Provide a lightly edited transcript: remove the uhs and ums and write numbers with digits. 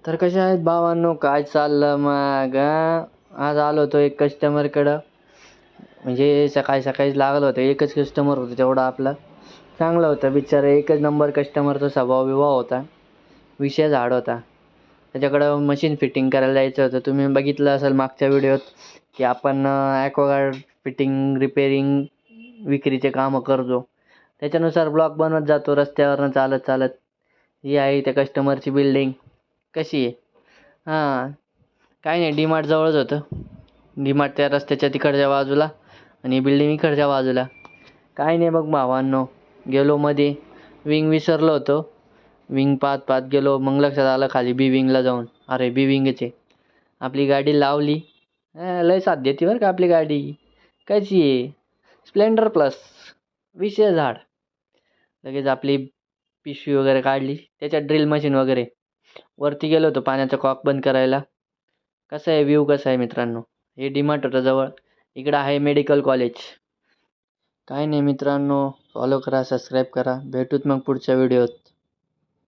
तर कशा आहेत भावांनो, काय चाललं मग आज आलो होतो एक कस्टमरकडं. म्हणजे सकाळी सकाळीच लागलं होतं, एकच कस्टमर होतं तेवढा आपला. चांगलं होतं बिचारा, एकच नंबर कस्टमरचा स्वभाव बिभाव होता. विषय झाड होता. त्याच्याकडं मशीन फिटिंग करायला जायचं होतं. तुम्ही बघितलं असेल मागच्या व्हिडिओत की आपण ॲक्वागार्ड फिटिंग रिपेरिंग विक्रीचे कामं करतो. त्याच्यानुसार ब्लॉग बनवत जातो रस्त्यावरनं चालत चालत. ही आहे त्या कस्टमरची बिल्डिंग. कशी आहे? हां, काही नाही, डीमार्ट जवळच होतं. डीमार्ट त्या रस्त्याच्या तिकडच्या बाजूला आणि बिल्डिंग इकडच्या बाजूला. काही नाही बघ भावांनो, गेलो मध्ये, विंग विसरलो होतो. विंग पाहत पाहत गेलो, मग लक्षात आलं खाली बी विंगला जाऊन, अरे बी विंगच आहे. आपली गाडी लावली. लय साथ देते बरं का आपली गाडी. कशी आहे? Splendor plus. विषय झाड. लगेच आपली पिशवी वगैरे काढली, त्याच्यात ड्रिल मशीन वगैरे. वरती गेलो होतो पाण्याचा कॉक बंद करायला. कसं आहे, व्ह्यू कसा आहे मित्रांनो? हे डीमार्ट होतं जवळ. इकडं आहे मेडिकल कॉलेज. काय नाही मित्रांनो, फॉलो करा, सबस्क्राईब करा. भेटूत मग पुढच्या व्हिडिओत.